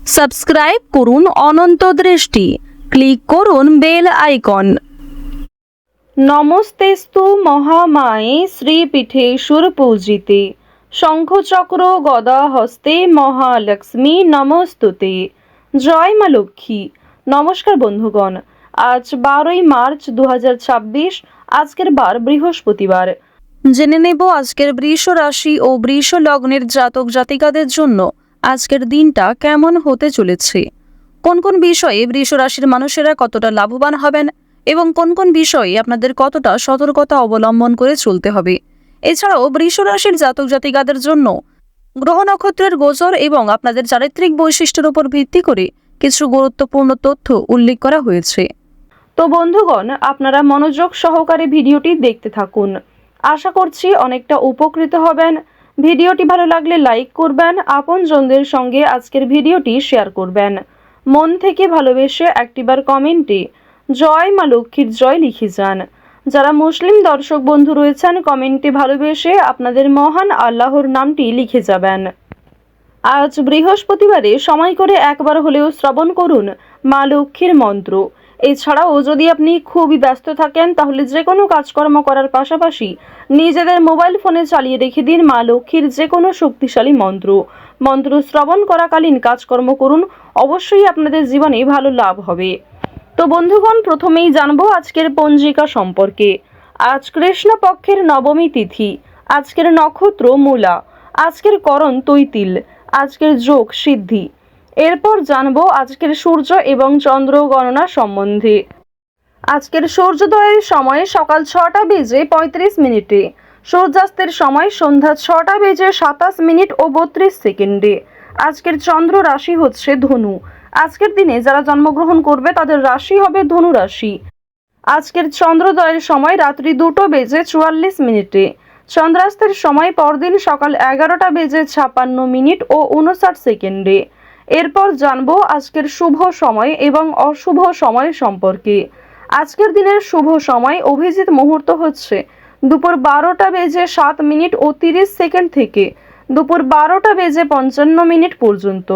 Subscribe করুন অনন্ত দৃষ্টি, click করুন বেল আইকন। নমস্তেস্তু মহামায়ে শ্রীপীঠেশ্বর পূজিতে, শঙ্খচক্র গদা হস্তে মহালক্ষ্মী নমস্তুতে। জয় মা লক্ষ্মী। নমস্কার বন্ধুগণ, আজ 12ই মার্চ 2026, আজকের বার বৃহস্পতিবার। জেনে নেব আজকের বৃষ রাশি ও বৃষ লগ্নের জাতক জাতিকাদের জন্য আজকের দিনটা কেমন হতে চলেছে, কোন কোন বিষয়ে বৃষ রাশির মানুষেরা কতটা লাভবান হবেন এবং কোন কোন বিষয়ে আপনাদের কতটা সতর্কতা অবলম্বন করে চলতে হবে। এছাড়াও বৃষ রাশির জাতক জাতিকাদের জন্য গ্রহ নক্ষত্রের গোচর এবং আপনাদের চারিত্রিক বৈশিষ্ট্যের উপর ভিত্তি করে কিছু গুরুত্বপূর্ণ তথ্য উল্লেখ করা হয়েছে। তো বন্ধুগণ, আপনারা মনোযোগ সহকারে ভিডিওটি দেখতে থাকুন। আশা করছি অনেকটা উপকৃত হবেন। ভিডিওটি ভালো লাগলে লাইক করবেন, আপনজনদের সঙ্গে আজকের ভিডিওটি শেয়ার করবেন। মন থেকে ভালোবেসে একটিবার কমেন্টে জয় মা লক্ষ্মীর জয় লিখে যান। যারা মুসলিম দর্শক বন্ধু রয়েছেন, কমেন্টে ভালোবেসে আপনাদের মহান আল্লাহর নামটি লিখে যাবেন। আজ বৃহস্পতিবারে সময় করে একবার হলেও শ্রবণ করুন মা লক্ষ্মীর মন্ত্র। এছাড়াও যদি আপনি খুবই ব্যস্ত থাকেন, তাহলে যে কোনো কাজকর্ম করার পাশাপাশি নিজেদের মোবাইল ফোনে চালিয়ে রেখে দিন মা লক্ষ্মীর যে কোনো শক্তিশালী মন্ত্র শ্রবণ করাকালীন কাজকর্ম করুন, অবশ্যই আপনাদের জীবনে ভালো লাভ হবে। তো বন্ধুগণ, প্রথমেই জানবো আজকের পঞ্জিকা সম্পর্কে। আজ কৃষ্ণপক্ষের নবমী তিথি, আজকের নক্ষত্র মূলা, আজকের করণ তৈতিল, আজকের যোগ সিদ্ধি। এরপর জানবো আজকের সূর্য এবং চন্দ্র গণনা সম্বন্ধে। আজকের সূর্যোদয়ের সময় সকাল 6টা বেজে 35 মিনিটে, সূর্যাস্তের সময় সন্ধ্যা 6টা বেজে 27 মিনিট ও 32 সেকেন্ডে। আজকের চন্দ্র রাশি হচ্ছে ধনু। আজকের দিনে যারা জন্মগ্রহণ করবে তাদের রাশি হবে ধনু রাশি। আজকের চন্দ্রোদয়ের সময় রাত্রি 2টো বেজে 44 মিনিটে, চন্দ্রাস্তের সময় পরদিন সকাল 11টা বেজে 56 মিনিট ও 59 সেকেন্ডে। এরপর জানবো আজকের শুভ সময় এবং অশুভ সময় সম্পর্কে। আজকের দিনের শুভ সময় অভিজিৎ মুহূর্ত হচ্ছে দুপুর 12টা বেজে 7 মিনিট ও 30 সেকেন্ড থেকে দুপুর 12টা বেজে 55 মিনিট পর্যন্ত।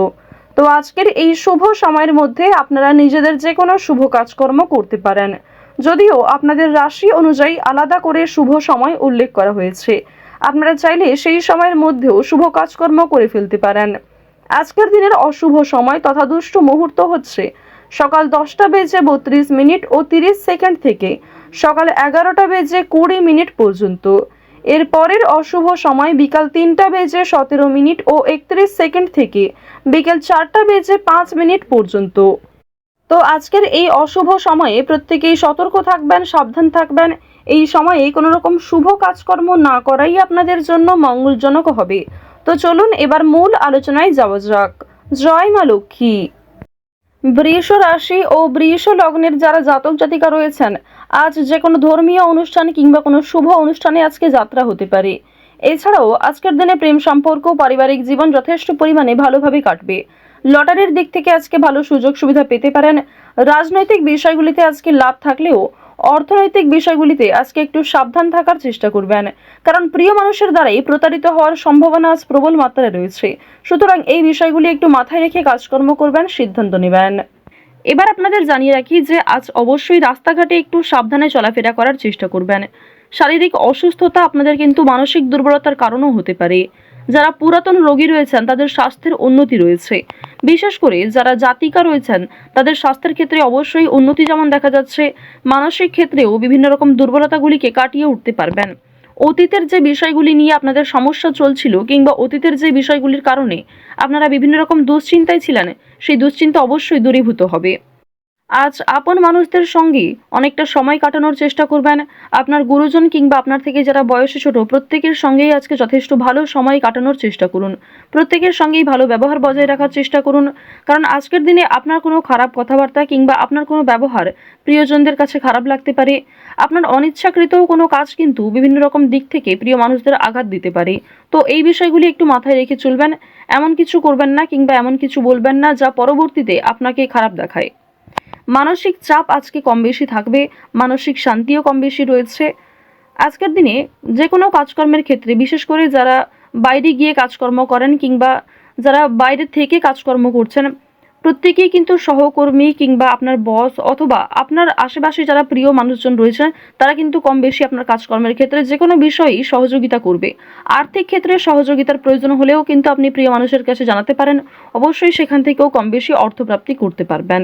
তো আজকের এই শুভ সময়ের মধ্যে আপনারা নিজেদের যে কোনো শুভ কাজকর্ম করতে পারেন, যদিও আপনাদের রাশি অনুযায়ী আলাদা করে শুভ সময় উল্লেখ করা হয়েছে। আপনারা চাইলে সেই সময়ের মধ্যেও শুভ কাজকর্ম করে ফেলতে পারেন। আজকের দিনের অশুভ সময় তথা দুষ্ট মুহূর্ত হচ্ছে সকাল 10টা বেজে 32 মিনিট ও 30 সেকেন্ড থেকে সকাল 11টা বেজে 20 মিনিট পর্যন্ত। এর পরের অশুভ সময় বিকাল 3টা বেজে 17 মিনিট ও 31 সেকেন্ড থেকে বিকেল 4টা বেজে 5 মিনিট পর্যন্ত। তো আজকের এই অশুভ সময়ে প্রত্যেকেই সতর্ক থাকবেন, সাবধান থাকবেন। এই সময়ে কোনো রকম শুভ কাজকর্ম না করাই আপনাদের জন্য মঙ্গলজনক হবে। তো চলুন এবার মূল আলোচনায় যাওয়া যাক। জয় মা লক্ষ্মী। বৃষ রাশি ও বৃষ লগ্নের যারা জাতক জাতিকা রয়েছেন, আজ যে কোনো ধর্মীয় অনুষ্ঠান কিংবা কোনো শুভ অনুষ্ঠানে আজকে যাত্রা হতে পারে। এছাড়াও আজকের দিনে প্রেম সম্পর্ক, পারিবারিক জীবন যথেষ্ট পরিমাণে ভালোভাবে কাটবে। লটারির দিক থেকে আজকে ভালো সুযোগ সুবিধা পেতে পারেন। রাজনৈতিক বিষয়গুলিতে আজকে লাভ থাকলেও অর্থনৈতিক বিষয়গুলিতে আজকে একটু সাবধান থাকার চেষ্টা করবেন, কারণ প্রিয় মানুষের দ্বারাই প্রতারিত হওয়ার সম্ভাবনা আজ প্রবল মাত্রায় রয়েছে। সুতরাং এই বিষয়গুলি একটু মাথায় রেখে কাজকর্ম করবেন, সিদ্ধান্ত নেবেন। এবার আপনাদের জানিয়ে রাখি যে আজ অবশ্যই রাস্তাঘাটে একটু সাবধানে চলাফেরা করার চেষ্টা করবেন। শারীরিক অসুস্থতা আপনাদের কিন্তু মানসিক দুর্বলতার কারণও হতে পারে। যারা পুরাতন রোগী রয়েছেন তাদের স্বাস্থ্যের উন্নতি রয়েছে। বিশেষ করে যারা জাতিকা রয়েছেন তাদের স্বাস্থ্যের ক্ষেত্রে অবশ্যই উন্নতি যেমন দেখা যাচ্ছে, মানসিক ক্ষেত্রেও বিভিন্ন রকম দুর্বলতাগুলিকে কাটিয়ে উঠতে পারবেন। অতীতের যে বিষয়গুলি নিয়ে আপনাদের সমস্যা চলছিল কিংবা অতীতের যে বিষয়গুলির কারণে আপনারা বিভিন্ন রকম দুশ্চিন্তায় ছিলেন, সেই দুশ্চিন্তা অবশ্যই দূরীভূত হবে। আজ আপন মানুষদের সঙ্গে অনেকটা সময় কাটানোর চেষ্টা করবেন। আপনার গুরুজন কিংবা আপনার থেকে যারা বয়সে ছোট প্রত্যেকের সঙ্গেই আজকে যথেষ্ট ভালো সময় কাটানোর চেষ্টা করুন। প্রত্যেকের সঙ্গেই ভালো ব্যবহার বজায় রাখার চেষ্টা করুন, কারণ আজকের দিনে আপনার কোনো খারাপ কথাবার্তা কিংবা আপনার কোনো ব্যবহার প্রিয়জনদের কাছে খারাপ লাগতে পারে। আপনার অনিচ্ছাকৃত কোনো কাজ কিন্তু বিভিন্ন রকম দিক থেকে প্রিয় মানুষদের আঘাত দিতে পারে। তো এই বিষয়গুলি একটু মাথায় রেখে চলবেন। এমন কিছু করবেন না কিংবা এমন কিছু বলবেন না যা পরবর্তীতে আপনাকে খারাপ দেখায়। মানসিক চাপ আজকে কম বেশি থাকবে, মানসিক শান্তিও কম বেশি রয়েছে। আজকের দিনে যে কোনো কাজকর্মের ক্ষেত্রে, বিশেষ করে যারা বাইরে গিয়ে কাজকর্ম করেন কিংবা যারা বাইরে থেকে কাজকর্ম করছেন, প্রত্যেকেই কিন্তু সহকর্মী কিংবা আপনার বস অথবা আপনার আশেপাশে যারা প্রিয় মানুষজন রয়েছেন তারা কিন্তু কম বেশি আপনার কাজকর্মের ক্ষেত্রে যে কোনো বিষয়েই সহযোগিতা করবে। আর্থিক ক্ষেত্রে সহযোগিতার প্রয়োজন হলেও কিন্তু আপনি প্রিয় মানুষের কাছে জানাতে পারেন, অবশ্যই সেখান থেকেও কম বেশি অর্থপ্রাপ্তি করতে পারবেন।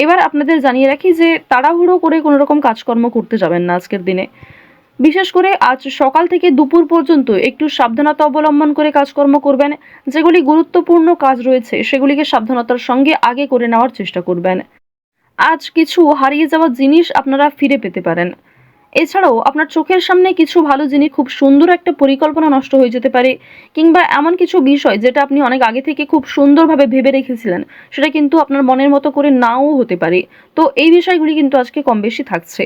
এবার আপনাদের জানিয়ে রাখি যে তাড়াহুড়ো করে কোনো রকম কাজকর্ম করতে যাবেন না আজকের দিনে। বিশেষ করে আজ সকাল থেকে দুপুর পর্যন্ত একটু সাবধানতা অবলম্বন করে কাজকর্ম করবেন। যেগুলি গুরুত্বপূর্ণ কাজ রয়েছে সেগুলিকে সাবধানতার সঙ্গে আগে করে নেওয়ার চেষ্টা করবেন। আজ কিছু হারিয়ে যাওয়া জিনিস আপনারা ফিরে পেতে পারেন। এছাড়াও আপনার চোখের সামনে কিছু ভালো জিনিস, খুব সুন্দর একটা পরিকল্পনা নষ্ট হয়ে যেতে পারে, কিংবা এমন কিছু বিষয় যেটা আপনি অনেক আগে থেকে খুব সুন্দরভাবে ভেবে রেখেছিলেন সেটা কিন্তু আপনার মনের মতো করে নাও হতে পারে। তো এই বিষয়গুলি কিন্তু আজকে কম বেশি থাকছে।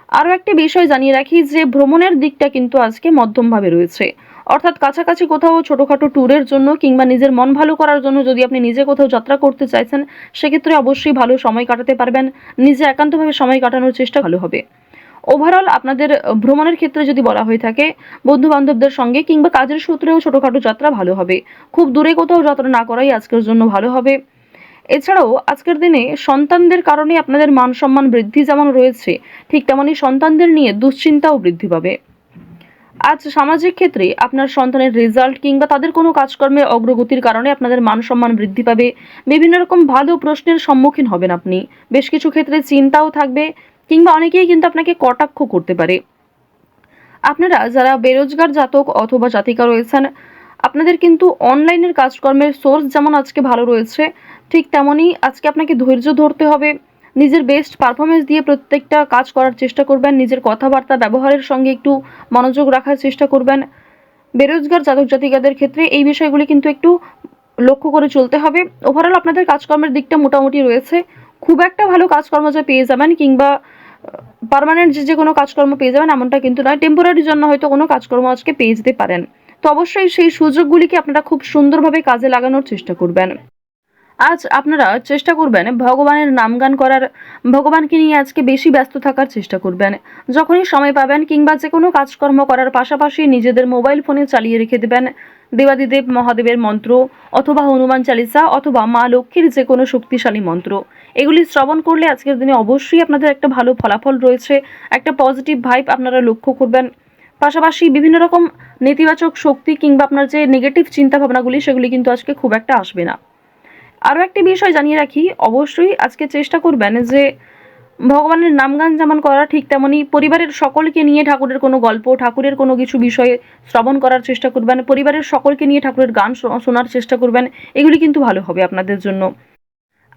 আরও একটি বিষয় জানিয়ে রাখি যে ভ্রমণের দিকটা কিন্তু আজকে মধ্যমভাবে রয়েছে। অর্থাৎ কাছাকাছি কোথাও ছোটোখাটো ট্যুরের জন্য কিংবা নিজের মন ভালো করার জন্য যদি আপনি নিজে কোথাও যাত্রা করতে চাইছেন সেক্ষেত্রে অবশ্যই ভালো সময় কাটাতে পারবেন। নিজে একান্তভাবে সময় কাটানোর চেষ্টা ভালো হবে। ওভারঅল আপনাদের ভ্রমণের ক্ষেত্রে যদি বলা হয়ে থাকে বন্ধু বান্ধবদের সঙ্গে কিংবা কাজের সূত্রেও ছোটোখাটো যাত্রা ভালো হবে। খুব দূরে কোথাও যাত্রা না করাই আজকের জন্য ভালো হবে। এছাড়াও আজকের দিনে সন্তানদের কারণে আপনাদের মান সম্মান বৃদ্ধি যেমন রয়েছে, ঠিক তেমনই সন্তানদের নিয়ে দুশ্চিন্তাও বৃদ্ধি পাবে। আজ সামাজিক ক্ষেত্রে আপনার সন্তানের রেজাল্ট কিংবা তাদের কোনো কাজকর্মে অগ্রগতির কারণে আপনাদের মান সম্মান বৃদ্ধি পাবে। বিভিন্ন রকম ভালো প্রশ্নের সম্মুখীন হবেন আপনি। বেশ কিছু ক্ষেত্রে চিন্তাও থাকবে, কিংবা অনেকেই কিন্তু আপনাকে কটাক্ষ করতে পারে। আপনারা যারা বেরোজগার জাতক অথবা জাতিকা রয়েছেন আপনাদের কিন্তু অনলাইনের কাজকর্মের সোর্স যেমন আজকে ভালো রয়েছে, ঠিক তেমনই আজকে আপনাকে ধৈর্য ধরতে হবে। নিজের বেস্ট পারফরমেন্স দিয়ে প্রত্যেকটা কাজ করার চেষ্টা করবেন। নিজের কথাবার্তা ব্যবহারের সঙ্গে একটু মনোযোগ রাখার চেষ্টা করবেন। বেরোজগার জাতক জাতিকাদের ক্ষেত্রে এই বিষয়গুলি কিন্তু একটু লক্ষ্য করে চলতে হবে। ওভারঅল আপনাদের কাজকর্মের দিকটা মোটামুটি রয়েছে। খুব একটা ভালো কাজকর্ম যে পেয়ে যাবেন কিংবা পার্মানেন্ট যে কোনো কাজকর্ম পেয়ে যাবেন এমনটা কিন্তু নয়। টেম্পোরারির জন্য হয়তো কোনো কাজকর্ম আজকে পেয়ে যেতে পারেন। তো অবশ্যই সেই সুযোগগুলিকে আপনারা খুব সুন্দরভাবে কাজে লাগানোর চেষ্টা করবেন। আজ আপনারা চেষ্টা করবেন ভগবানের নামগান করার, ভগবানকে নিয়ে আজকে বেশি ব্যস্ত থাকার চেষ্টা করবেন। যখনই সময় পাবেন কিংবা যে কোনো কাজকর্ম করার পাশাপাশি নিজেদের মোবাইল ফোনে চালিয়ে রেখে দেবেন দেবাদিদেব মহাদেবের মন্ত্র অথবা হনুমান চালিসা অথবা মা লক্ষ্মীর যে কোনো শক্তিশালী মন্ত্র। এগুলি শ্রবণ করলে আজকের দিনে অবশ্যই আপনাদের একটা ভালো ফলাফল রয়েছে, একটা পজিটিভ ভাইব আপনারা লক্ষ্য করবেন। পাশাপাশি বিভিন্ন রকম নেতিবাচক শক্তি কিংবা আপনার যে নেগেটিভ চিন্তা ভাবনাগুলি সেগুলি কিন্তু আজকে খুব একটা আসবে না। আরও একটি বিষয় জানিয়ে রাখি, অবশ্যই আজকে চেষ্টা করবেন যে ভগবানের নামগান যেমন করা ঠিক তেমনই পরিবারের সকলকে নিয়ে ঠাকুরের কোনো গল্প, ঠাকুরের কোনো কিছু বিষয়ে শ্রবণ করার চেষ্টা করবেন। পরিবারের সকলকে নিয়ে ঠাকুরের গান শোনার চেষ্টা করবেন। এগুলি কিন্তু ভালো হবে আপনাদের জন্য।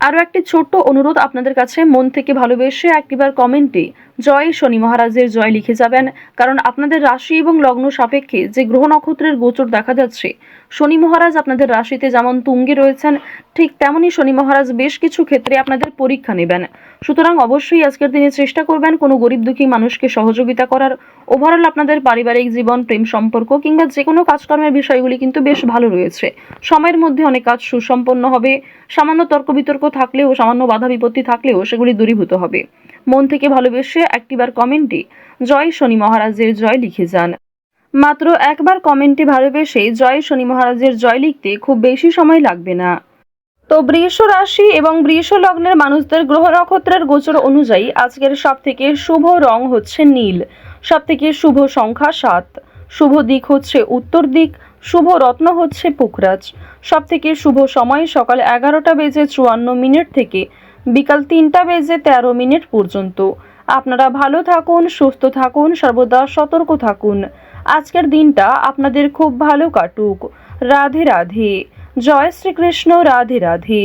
আরও একটি ছোট্ট অনুরোধ আপনাদের কাছে, মন থেকে ভালোবেসে একটিবার কমেন্টে জয় শনি মহারাজের জয় লিখে যাবেন। কারণ আপনাদের রাশি এবং লগ্ন সাপেক্ষে যে গ্রহ নক্ষত্রের গোচর দেখা যাচ্ছে, শনি মহারাজ আপনাদের রাশিতে যেমন তুঙ্গে রয়েছেন ঠিক তেমনই শনি মহারাজ বেশ কিছু ক্ষেত্রে আপনাদের পরীক্ষা নেবেন। সুতরাং অবশ্যই আজকের দিনে চেষ্টা করবেন কোনো গরিব দুঃখী মানুষকে সহযোগিতা করার। ওভারঅল আপনাদের পারিবারিক জীবন, প্রেম সম্পর্ক কিংবা যে কোনো কাজকর্মের বিষয়গুলি কিন্তু বেশ ভালো রয়েছে। সময়ের মধ্যে অনেক কাজ সুসম্পন্ন হবে। সামান্য তর্ক বিতর্ক থাকলেও, সামান্য বাধা বিপত্তি থাকলেও সেগুলি দূরীভূত হবে। মন থেকে ভালোবেসে একটিবার কমেন্টে জয় শনি মহারাজের জয় লিখে যান। মাত্র একবার কমেন্টে ভালোবেসে জয় শনি মহারাজের জয় লিখতে খুব বেশি সময় লাগবে না। তো বৃষ রাশি এবং বৃষ লগ্নের মানুষদের গ্রহ নক্ষত্রের গোচর অনুযায়ী আজকের সবথেকে শুভ রং হচ্ছে নীল, সবথেকে শুভ সংখ্যা 7, শুভ দিক হচ্ছে উত্তর দিক, শুভ রত্ন হচ্ছে পুখরাজ। সবথেকে শুভ সময় সকাল 11:54 থেকে বিকাল 3:13 পর্যন্ত। আপনারা ভালো থাকুন, সুস্থ থাকুন, সর্বদা সতর্ক থাকুন। আজকের দিনটা আপনাদের খুব ভালো কাটুক। রাধে রাধে। জয় শ্রীকৃষ্ণ। রাধে রাধে।